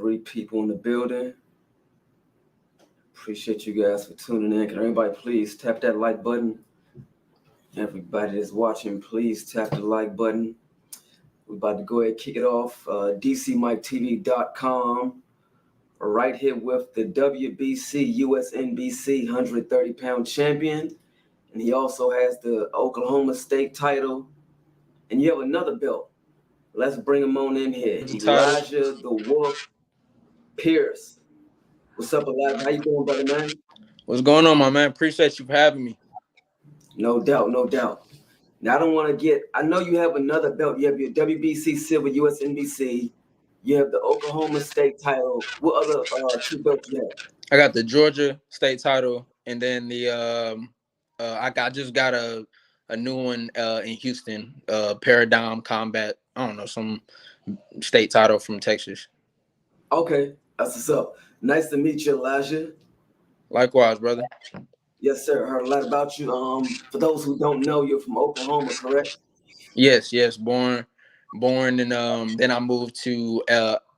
3 people in the building. Appreciate you guys for tuning in. Can everybody please tap that like button? Everybody that's watching, please tap the like button. We're about to go ahead and kick it off. DCMikeTV.com. Right here with the WBC USNBC 130-pound champion. And he also has the Oklahoma State title. And you have another belt. Let's bring him on in here. Elijah the Wolf Pierce. What's up, Elijah? How you doing, brother, man? What's going on, my man? Appreciate you for having me. No doubt, no doubt. Now, I know you have another belt. You have your WBC Silver USNBC. You have the Oklahoma State title. What other 2 belts you have? I got the Georgia State title, and then the I just got a new one in Houston, Paradigm Combat. I don't know, some state title from Texas. Okay, that's what's up. Nice to meet you, Elijah. Likewise, brother. Yes, sir. Heard a lot about you. For those who don't know, you're from Oklahoma, correct? Yes. Born, and then I moved to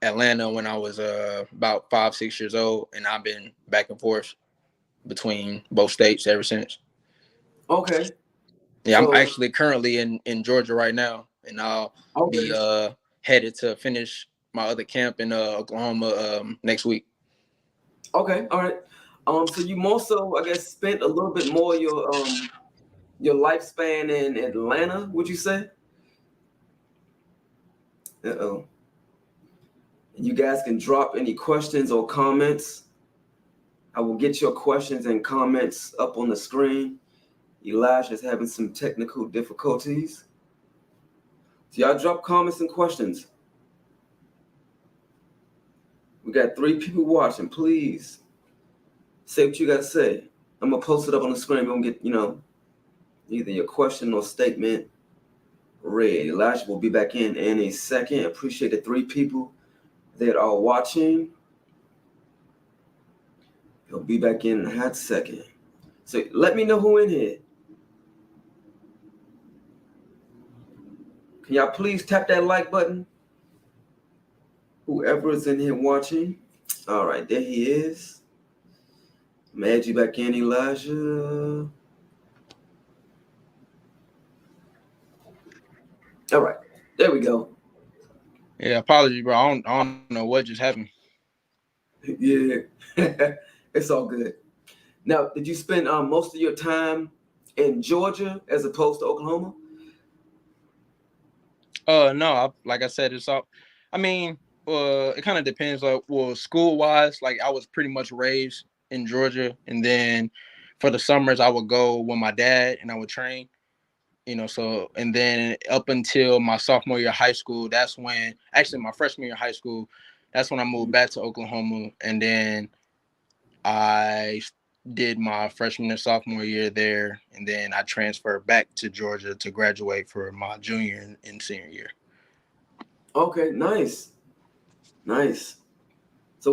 Atlanta when I was about 5-6 years old, and I've been back and forth between both states ever since. Okay. Yeah, so, I'm actually currently in Georgia right now, and I'll be headed to finish my other camp in Oklahoma next week. Okay, all right. So you more so, I guess, spent a little bit more your lifespan in Atlanta, would you say? Uh-oh. You guys can drop any questions or comments. I will get your questions and comments up on the screen. Elijah's having some technical difficulties. So y'all drop comments and questions. We got 3 people watching. Please say what you got to say. I'm going to post it up on the screen. We're going to get, either your question or statement read. Elijah will be back in a second. Appreciate the 3 people that are watching. He'll be back in a hot second. So let me know who in here. Can y'all please tap that like button? Whoever is in here watching. All right, there he is. I'm gonna add you back in, Elijah. All right, there we go. Yeah, apologies, bro. I don't know what just happened. Yeah, it's all good. Now, did you spend most of your time in Georgia as opposed to Oklahoma? No, like I said, it's all. I mean, it kind of depends. Like, well, school wise, like I was pretty much raised in Georgia, and then for the summers I would go with my dad and I would train. So and then up until my sophomore year of high school, that's when actually my freshman year of high school, that's when I moved back to Oklahoma, and then I did my freshman and sophomore year there, and then I transferred back to Georgia to graduate for my junior and senior year. Okay, nice. So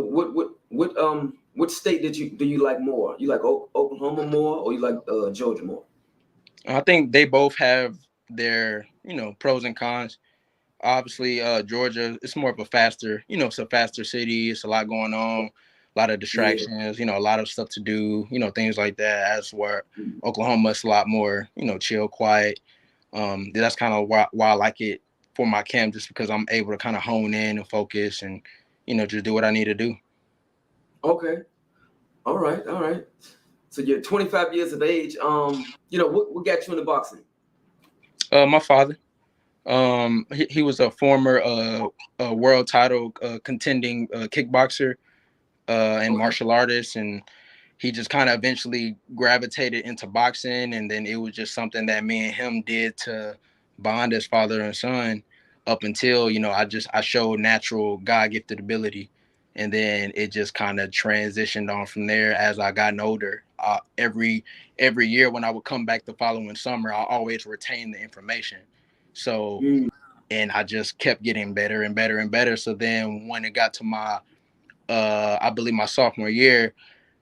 what state do you like more? You like Oklahoma more, or you like Georgia more? I think they both have their pros and cons. Obviously, Georgia, it's more of a faster, it's a faster city. It's a lot going on, a lot of distractions, a lot of stuff to do, things like that. As where Oklahoma, it's a lot more, chill, quiet. That's kind of why I like it for my camp, just because I'm able to kind of hone in and focus and, just do what I need to do. Okay. All right. So you're 25 years of age. What got you into boxing? My father. He was a former world title contending kickboxer and martial artist, and he just kind of eventually gravitated into boxing, and then it was just something that me and him did to bond as father and son up until I showed natural God-gifted ability, and then it just kind of transitioned on from there as I gotten older. Every year when I would come back the following summer, I always retained the information. So, and I just kept getting better and better and better. So then when it got to my, I believe my sophomore year,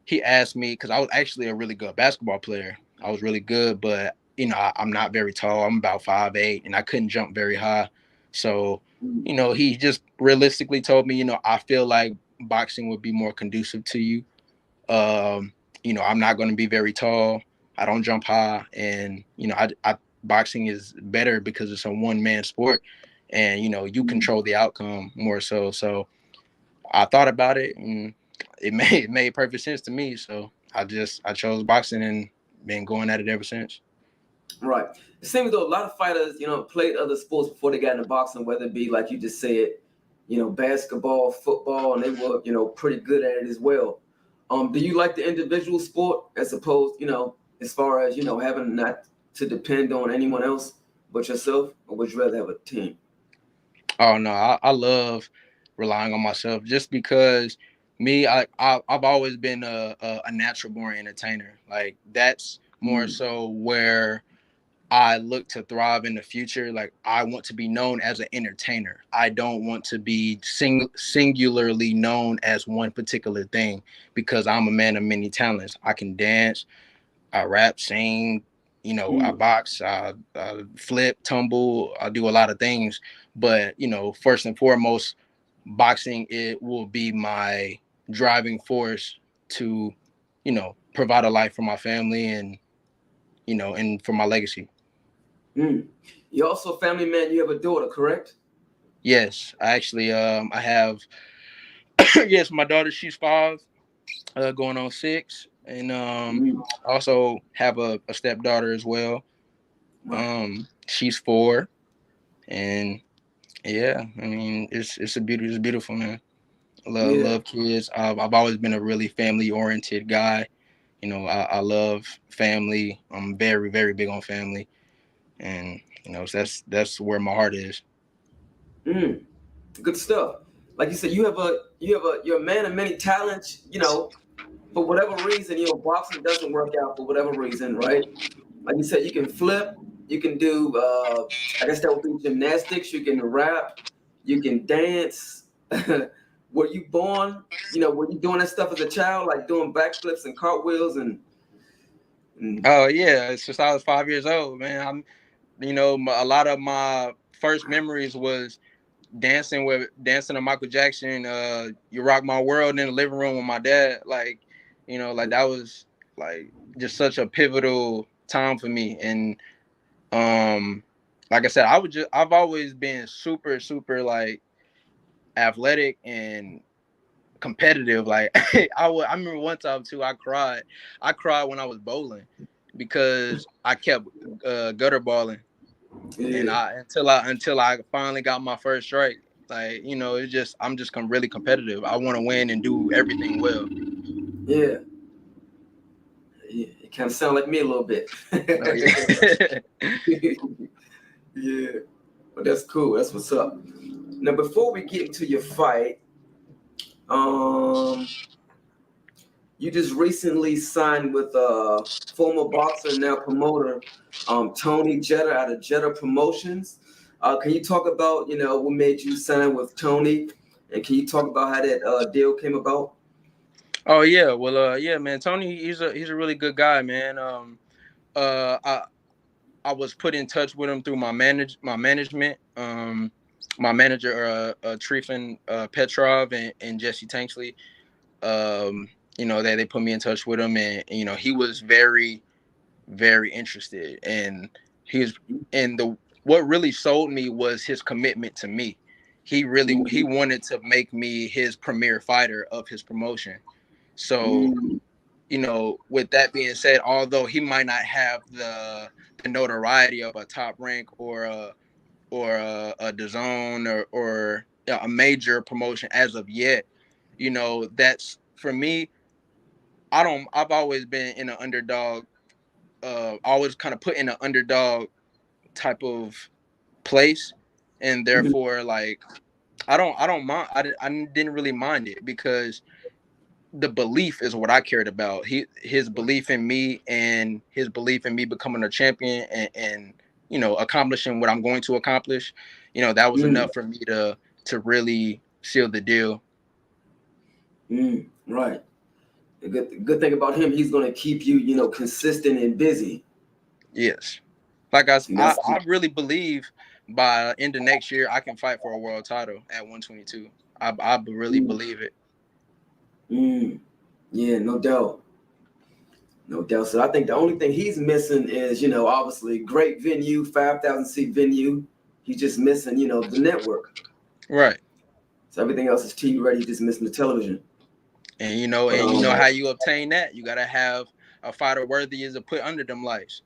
he asked me, because I was actually a really good basketball player. I was really good, but, I'm not very tall. I'm about 5'8", and I couldn't jump very high. So you know, he just realistically told me, you know, I feel like boxing would be more conducive to you. You know, I'm not going to be very tall. I don't jump high, and you know, boxing is better because it's a one man sport, and you know, you control the outcome more so. So I thought about it, and it made perfect sense to me. So I chose boxing and been going at it ever since. Right. It seems though a lot of fighters, played other sports before they got into boxing, whether it be like you just said, basketball, football, and they were, pretty good at it as well. Do you like the individual sport as opposed, as far as, having not to depend on anyone else but yourself, or would you rather have a team? Oh no, I love relying on myself just because I've always been a natural born entertainer. Like that's more Mm. so where I look to thrive in the future. Like I want to be known as an entertainer. I don't want to be singularly known as one particular thing because I'm a man of many talents. I can dance, I rap, sing, you know, I Mm. box, I flip, tumble, I do a lot of things. But, you know, first and foremost, boxing, it will be my driving force to, you know, provide a life for my family and, you know, and for my legacy. Mm. You're also a family man. You have a daughter, correct? Yes, I actually, I have, yes, my daughter, she's 5, going on 6. And Mm. I also have a stepdaughter as well. Right. She's 4. And yeah, I mean, it's beautiful, man. Yeah. Love kids. I've always been a really family oriented guy. You know, I love family. I'm very very big on family, and you know, so that's where my heart is. Mm. Good stuff. Like you said, you're a man of many talents. For whatever reason, boxing doesn't work out for whatever reason, right? Like you said, you can flip, you can do, I guess that would be gymnastics, you can rap, you can dance. Were you born, were you doing that stuff as a child, like doing backflips and cartwheels and Oh yeah, it's just I was 5 years old, man. You know, a lot of my first memories was dancing to Michael Jackson, "You Rock My World" in the living room with my dad. Like, you know, like that was like just such a pivotal time for me. And like I said, I've always been super super like athletic and competitive. Like I remember one time too, I cried when I was bowling because I kept gutter balling, and yeah, until I finally got my first strike. Like, you know, I'm just really competitive. I want to win and do everything well. yeah, yeah. It kind of sound like me a little bit. Oh yeah. Yeah, but that's cool. That's what's up. Now, before we get into your fight, um, you just recently signed with former boxer and now promoter, Tony Jeter out of Jeter Promotions. Can you talk about what made you sign with Tony, and can you talk about how that deal came about? Oh yeah. Well, yeah, man. Tony, he's a really good guy, man. Uh, I I was put in touch with him through my management. My manager, Trifon Petrov and Jesse Tanksley. You know, they put me in touch with him, and you know, he was very very interested, and he was and the what really sold me was his commitment to me. He Mm, wanted to make me his premier fighter of his promotion. So, mm, you know, with that being said, although he might not have the notoriety of a Top Rank or a DAZN or a major promotion as of yet, you know, that's for me. I've always been in an underdog, always kind of put in an underdog type of place, and mm, therefore, like, I don't mind. I didn't really mind it because the belief is what I cared about. His belief in me and his belief in me becoming a champion and you know, accomplishing what I'm going to accomplish. You know, that was mm, enough for me to really seal the deal. right. The good thing about him, he's gonna keep you, consistent and busy. Yes. Like See, that's I really believe by end of next year, I can fight for a world title at 122. I really Mm, believe it. yeah, no doubt. No doubt. So I think the only thing he's missing is, obviously great venue, 5,000 seat venue. He's just missing, the network. Right. So everything else is TV ready, just missing the television. And you know, But how you obtain that. You gotta have a fighter worthy is to put under them lights.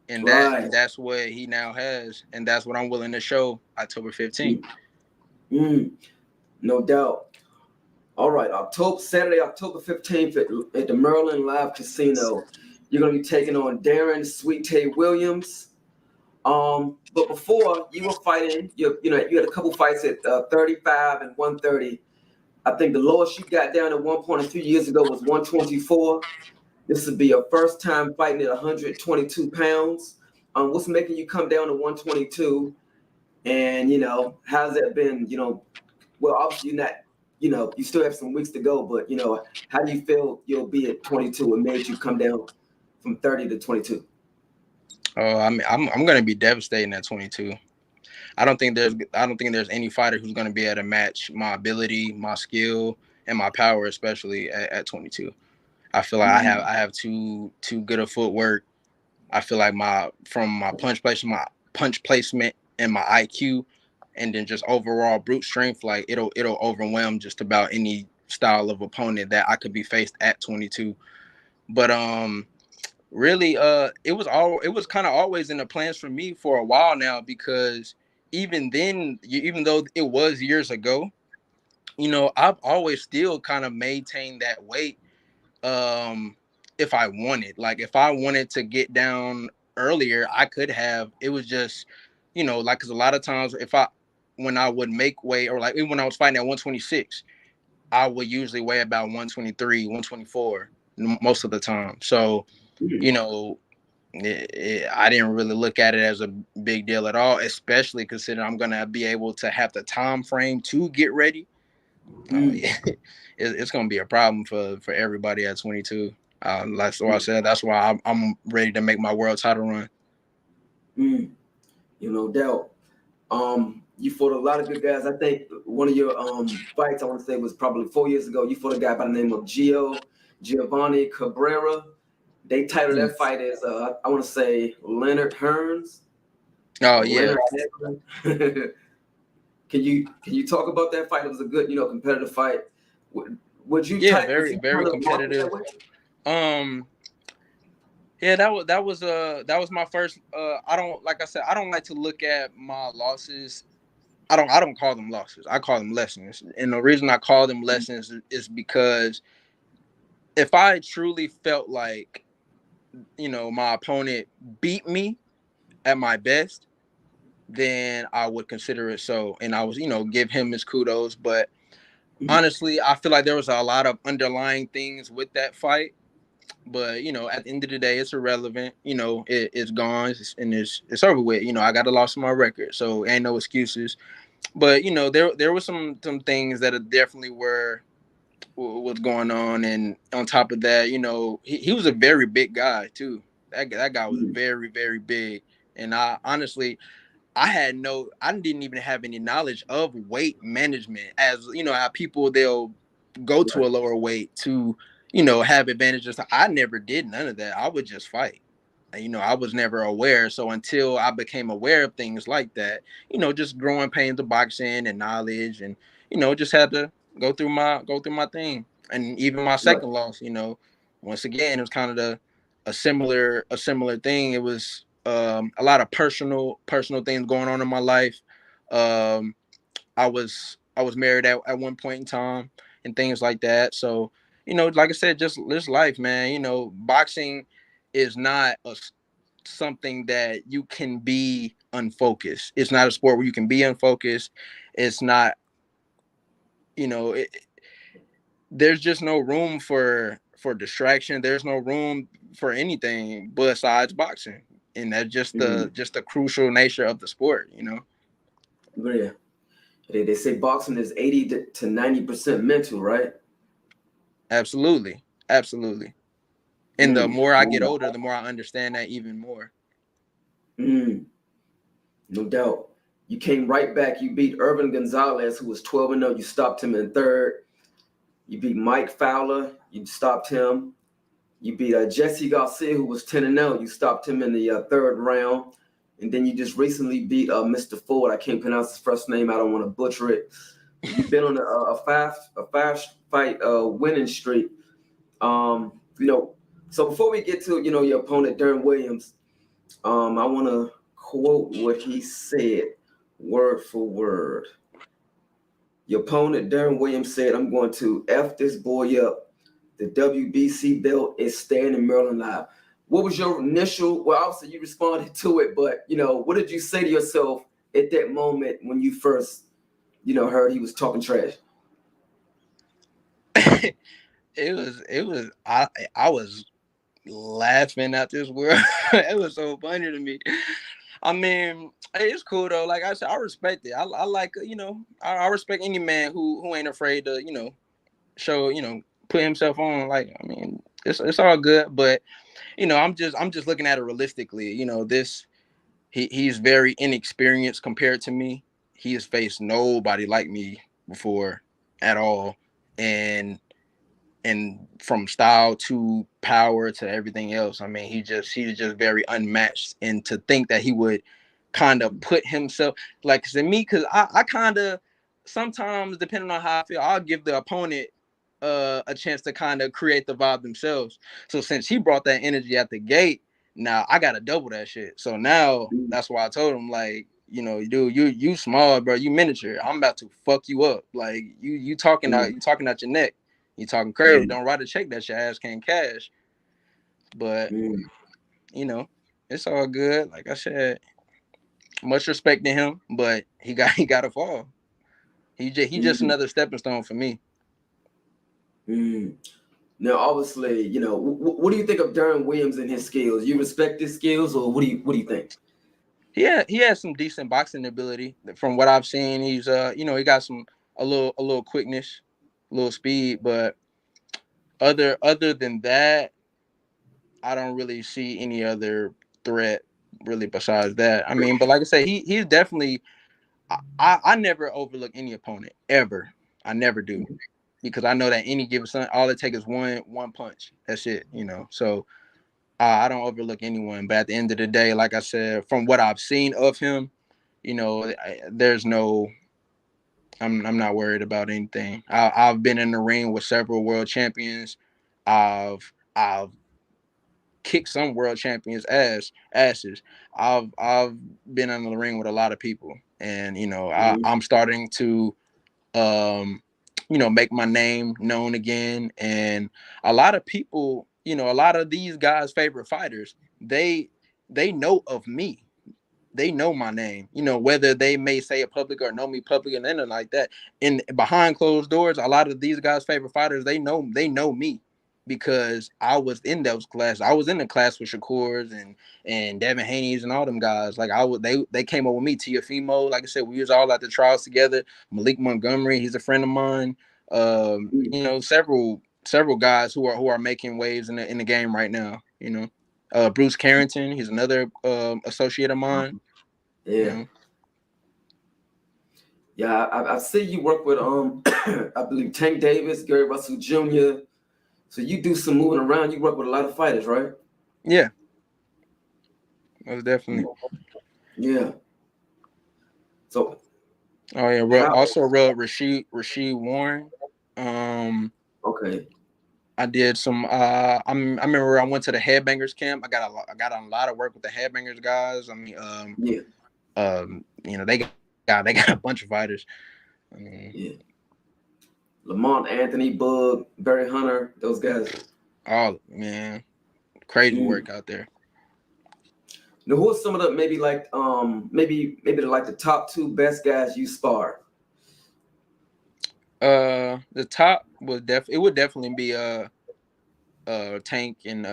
right. And that's what he now has. And that's what I'm willing to show October 15th. Mm, no doubt. All right, Saturday, October 15th at the Maryland Live Casino. You're gonna be taking on Daron Sweet Tay Wlliams. But before you were fighting, you had a couple fights at 35 and 130. I think the lowest you got down at one point a few years ago was 124. This would be your first time fighting at 122 pounds. What's making you come down to 122? And how's that been? Well, obviously you're not. You still have some weeks to go, but how do you feel you'll be at 22? What made you come down from 30 to 22? I mean, I'm gonna be devastating at 22. I don't think there's any fighter who's gonna be able to match my ability, my skill, and my power, especially at 22. I feel like I have too good a footwork. I feel like my punch placement, and my IQ, and then just overall brute strength, like it'll overwhelm just about any style of opponent that I could be faced at 22. But really, it was kind of always in the plans for me for a while now, because even then, even though it was years ago, I've always still kind of maintained that weight. If I wanted, like if I wanted to get down earlier, I could have. It was just, like, because a lot of times when I would make weight, or like even when I was fighting at 126, I would usually weigh about 123, 124 most of the time. So, you know, I didn't really look at it as a big deal at all, especially considering I'm gonna be able to have the time frame to get ready. Yeah, it's gonna be a problem for everybody at 22. That's why I said that's why I'm ready to make my world title run. No doubt. You fought a lot of good guys. I think one of your fights, I want to say, was probably 4 years ago. You fought a guy by the name of Giovanni Cabrera. They titled that fight as I want to say Leonard Hearns. Oh yeah, Leonard. Can you talk about that fight? It was a good, competitive fight. Would you yeah, would very you very kind of market that competitive. way? Yeah, that was my first. I don't like I said I don't like to look at my losses. I don't call them losses. I call them lessons. And the reason I call them lessons is because if I truly felt like my opponent beat me at my best, then I would consider it so, and I was give him his kudos. But honestly, I feel like there was a lot of underlying things with that fight. But at the end of the day, it's irrelevant. It's gone, and it's over with. I got a loss on my record, so ain't no excuses. But there were some things that definitely were what's going on, and on top of that, he was a very big guy too. That guy was very very big, and I honestly I didn't even have any knowledge of weight management. As how people they'll go to a lower weight to have advantages. I never did none of that. I would just fight. I was never aware. So until I became aware of things like that, just growing pains of boxing and knowledge, and just had to go through my thing. And even my Right. second loss, once again, it was kind of a similar thing. It was a lot of personal things going on in my life. Um, I was married at one point in time, and things like that. So like I said, just this life, man. Boxing is not something that you can be unfocused. It's not a sport where you can be unfocused. It's not. There's just no room for distraction. There's no room for anything besides boxing, and that's just the crucial nature of the sport. Yeah. They say boxing is 80 to 90% mental, right? Absolutely. And the more I get older, the more I understand that even more. No doubt. You came right back. You beat Irvin Gonzalez, who was 12-0. You stopped him in third. You beat Mike Fowler. You stopped him. You beat Jesse Garcia, who was 10-0. You stopped him in the third round. And then you just recently beat Mr. Ford. I can't pronounce his first name. I don't want to butcher it. You've been on a five fight winning streak. So before we get to your opponent Daron Wlliams, I want to quote what he said, word for word. Your opponent Daron Wlliams said, "I'm going to F this boy up. The WBC belt is staying in Maryland Live." What was your initial? Well, obviously you responded to it, but what did you say to yourself at that moment when you first, heard he was talking trash? It was I was laughing at this world. It was so funny to me. I mean, it's cool though. Like I said, I respect it. I like I respect any man who ain't afraid to show put himself on. Like I mean, it's all good, but I'm just looking at it realistically. This he's very inexperienced compared to me. He has faced nobody like me before at all, and from style to power to everything else. I mean, he's just very unmatched. And to think that he would kind of put himself like to me, because I kind of sometimes, depending on how I feel, I'll give the opponent a chance to kind of create the vibe themselves. So since he brought that energy at the gate, now I gotta double that shit. So now that's why I told him, like, dude, you small, bro. You miniature. I'm about to fuck you up. Like you talking out your neck. You talking crazy. Don't write a check that your ass can't cash. But it's all good. Like I said, much respect to him, but he got to fall. He just another stepping stone for me. Now, obviously, what do you think of Daron Wlliams and his skills? You respect his skills, or what do you think? Yeah, he has some decent boxing ability. From what I've seen, he's he got a little quickness, a little speed, but other than that, I don't really see any other threat really besides that. I mean, but like I say, he's definitely. I never overlook any opponent ever. I never do, because I know that any given Sunday, all it takes is one punch. That's it. So I don't overlook anyone. But at the end of the day, like I said, from what I've seen of him, there's no. I'm not worried about anything. I've been in the ring with several world champions. I've kicked some world champions asses. I've been in the ring with a lot of people, and I'm starting to make my name known again. And a lot of people, a lot of these guys' favorite fighters, they know of me. They know my name, whether they may say it public or know me public and anything like that. And behind closed doors, a lot of these guys' favorite fighters, they know me because I was in those classes. I was in the class with Shakur's and Devin Haney's and all them guys. Like they came up with me. Tiafimo, like I said, we was all at the trials together. Malik Montgomery, he's a friend of mine. Several guys who are making waves in the game right now. Bruce Carrington, he's another associate of mine. Yeah. Yeah, I see you work with I believe Tank Davis, Gary Russell Jr. So you do some moving around. You work with a lot of fighters, right? Yeah, most definitely. Yeah. So. Oh yeah, also wrote Rasheed Warren. Okay. I did some. I remember I went to the Headbangers camp. I got a lot of work with the Headbangers guys. I mean, they got a bunch of fighters. I mean, yeah. Lamont Anthony, Bug, Barry Hunter, those guys. Oh man, crazy work out there. Now, who are some of the maybe the top two best guys you spar? The top would definitely be Tank and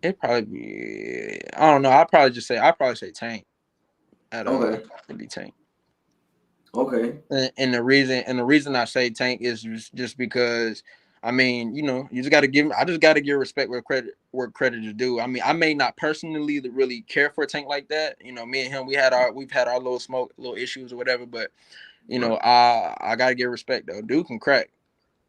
it'd probably be, I don't know. I'd probably say Tank. It'd be Tank. Okay. And the reason I say Tank is just because I mean, you just got to give. I just got to give respect where credit is due. I mean, I may not personally really care for Tank like that. Me and him, we've had our little issues or whatever. But Right. I gotta give respect though. Dude can crack.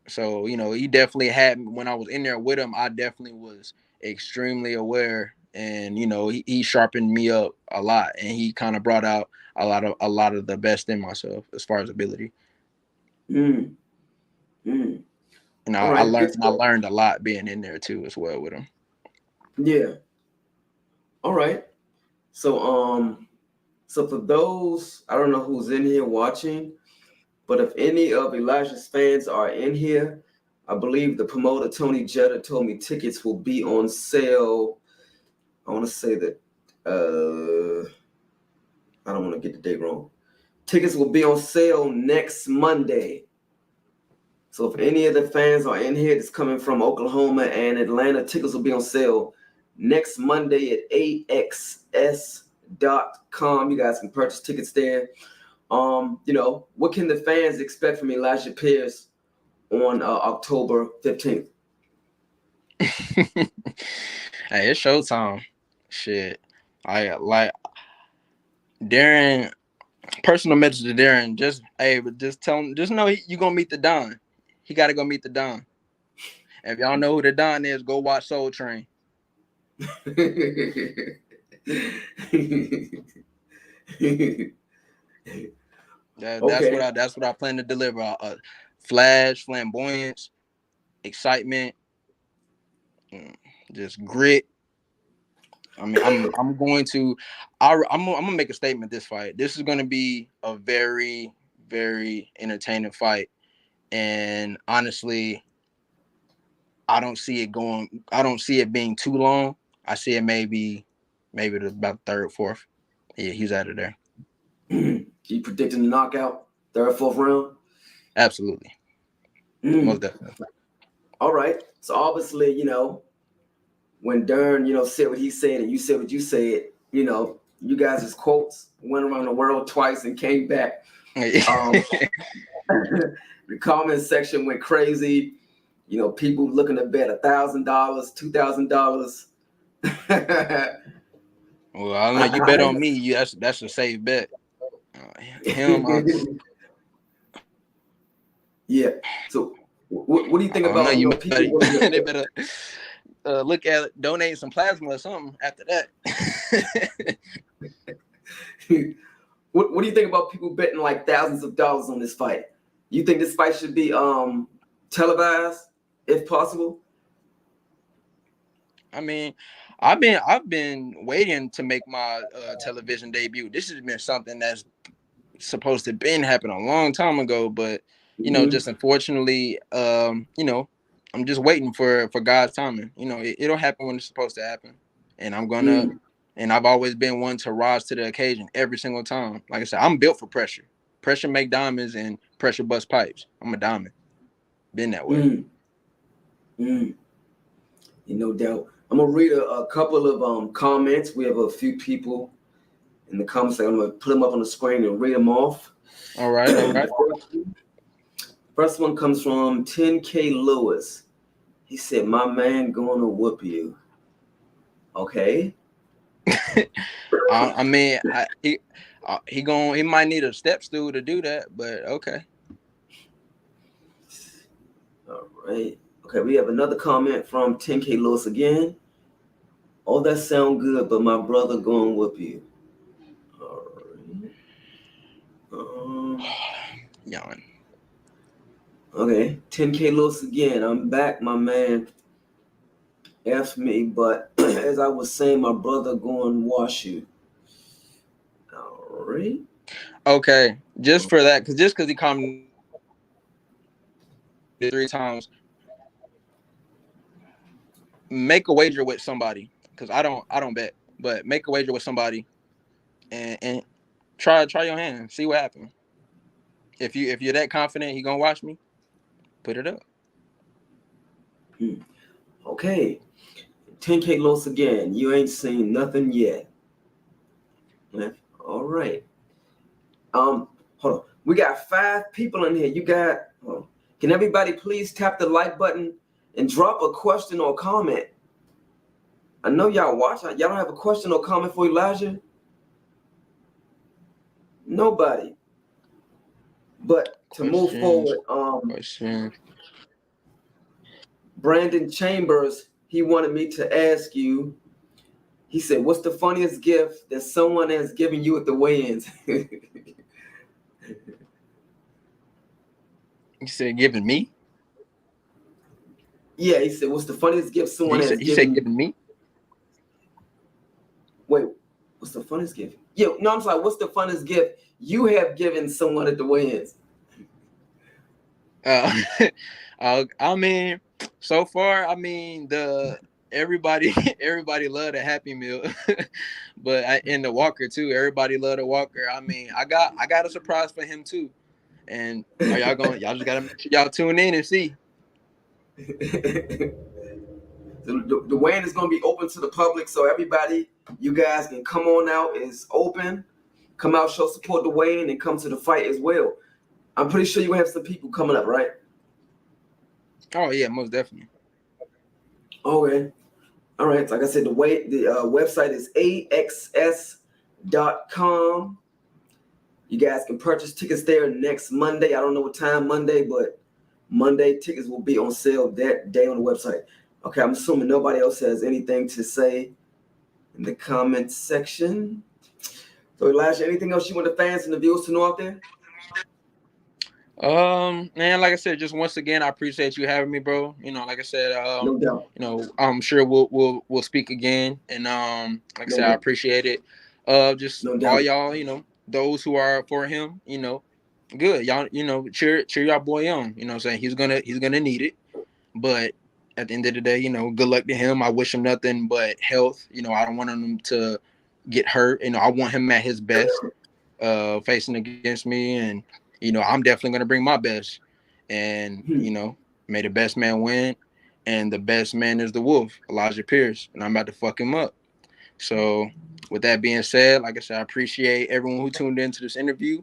So he definitely had when I was in there with him. I definitely was extremely aware, and he sharpened me up a lot, and he kind of brought out a lot of the best in myself as far as ability. Mm. Mm. And All I right. Good learned I stuff. learned a lot being in there too as well with him. Yeah. All right. So so for those, I don't know who's in here watching, but if any of Elijah's fans are in here, I believe the promoter Tony Jetta told me tickets will be on sale. I want to say that I don't want to get the date wrong. Tickets will be on sale next Monday. So if any of the fans are in here that's coming from Oklahoma and Atlanta, tickets will be on sale next Monday at axs.com. You guys can purchase tickets there. What can the fans expect from Elijah Pierce on October 15th? Hey, it's showtime. Shit. I like Daron. Personal message to Daron. But just tell him. Just know you gonna meet the Don. He got to go meet the Don. If y'all know who the Don is, go watch Soul Train. That's what Okay. I plan to deliver. Flash, flamboyance, excitement, mm, just grit. I mean, I'm going to, I'm gonna make a statement. This fight, this is going to be a very, very entertaining fight, and honestly, I don't see it going. I don't see it being too long. I see it maybe about third, fourth. Yeah, he's out of there. You predicting the knockout, third, fourth round? Absolutely, most Mm. definitely. All right. So obviously, when Dern, said what he said and you said what you said, you guys' quotes went around the world twice and came back. Um, the comment section went crazy. People looking to bet $1,000, $2,000. Well, I don't know. You bet on me. That's a safe bet. Him, Yeah. So, what do you I think don't know. about You people better willing to they better look at donate some plasma or something after that. what do you think about people betting like thousands of dollars on this fight? You think this fight should be televised if possible? I mean, I've been waiting to make my television debut. This has been something that's supposed to been happen a long time ago, but Mm-hmm. just unfortunately, I'm just waiting for God's timing. It'll happen when it's supposed to happen, and I'm gonna. Mm. And I've always been one to rise to the occasion every single time. Like I said, I'm built for pressure. Pressure make diamonds, and pressure bust pipes. I'm a diamond. Been that way. Mm. Mm. No doubt. I'm gonna read a couple of comments. We have a few people in the comments. I'm gonna put them up on the screen and read them off. All right, all right. First one comes from 10K Lewis. He said, "My man gonna whoop you." Okay. I mean, he might need a step stool to do that, but okay. All right. Okay, we have another comment from 10K Lewis again. Oh, that sound good, but my brother gonna whoop you. All right. Um, Yawn. okay, 10K Lewis again. I'm back, my man. F me, but as I was saying, my brother going wash you. All right. Okay, just for that, because he commented 3 times, make a wager with somebody. Because I don't bet, but make a wager with somebody and try your hand, see what happens. If you're that confident he gonna watch me, put it up. Okay. 10K Lewis again. You ain't seen nothing yet. All right. Hold on. We got 5 people in here. You got. Can everybody please tap the like button and drop a question or comment? I know y'all watch. Y'all don't have a question or comment for Elijah? Nobody. But to move forward, Brandon Chambers, he wanted me to ask you, he said, what's the funniest gift that someone has given you at the weigh-ins? You said giving me? Yeah, he said, what's the funniest gift someone has given you? He said giving me? Wait, what's the funniest gift? Yeah, no, I'm sorry. What's the funniest gift you have given someone at the weigh-ins? I mean, so far, I mean, everybody loved a Happy Meal, but in the Walker too, everybody loved a Walker. I mean, I got a surprise for him too, and y'all just gotta make sure y'all tune in and see. The weigh-in is going to be open to the public, so everybody, you guys can come on out. It's open. Come out, show support the weigh-in, and come to the fight as well. I'm pretty sure you have some people coming up, right? Oh yeah, most definitely. Okay. All right. Like I said, the website is axs.com. You guys can purchase tickets there next Monday. I don't know what time Monday, but Monday tickets will be on sale that day on the website. Okay, I'm assuming nobody else has anything to say in the comments section. So Elijah, anything else you want the fans and the viewers to know out there? Man, like I said, just once again, I appreciate you having me, bro. You know, like I said, No doubt. You know, I'm sure we'll speak again, and like I said, I appreciate it. Just all y'all, you know, those who are for him, you know, good, y'all, you know, cheer y'all boy on. You know what I'm saying? He's gonna need it, but at the end of the day, you know, good luck to him. I wish him nothing but health. You know, I don't want him to get hurt. You know, I want him at his best, facing against me, and you know, I'm definitely going to bring my best. And, you know, may the best man win. And the best man is the Wolf, Elijah Pierce. And I'm about to fuck him up. So, with that being said, like I said, I appreciate everyone who tuned into this interview.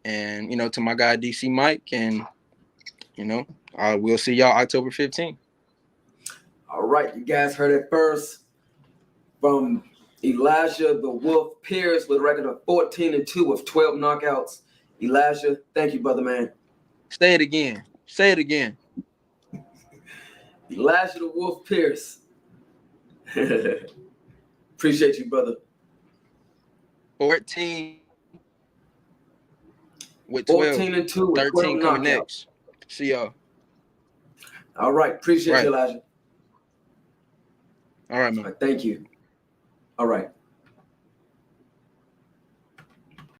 And, you know, to my guy, DC Mike. And, you know, we'll see y'all October 15th. All right. You guys heard it first from Elijah the Wolf Pierce with a record of 14-2 with 12 knockouts. Elijah, thank you, brother, man. Say it again. Say it again. Elijah the Wolf Pierce. Appreciate you, brother. 14 with 12. 14-2 with 13 12 coming knockouts. next. See y'all. All right. Appreciate you, Elijah. All right, man. Thank you. All right.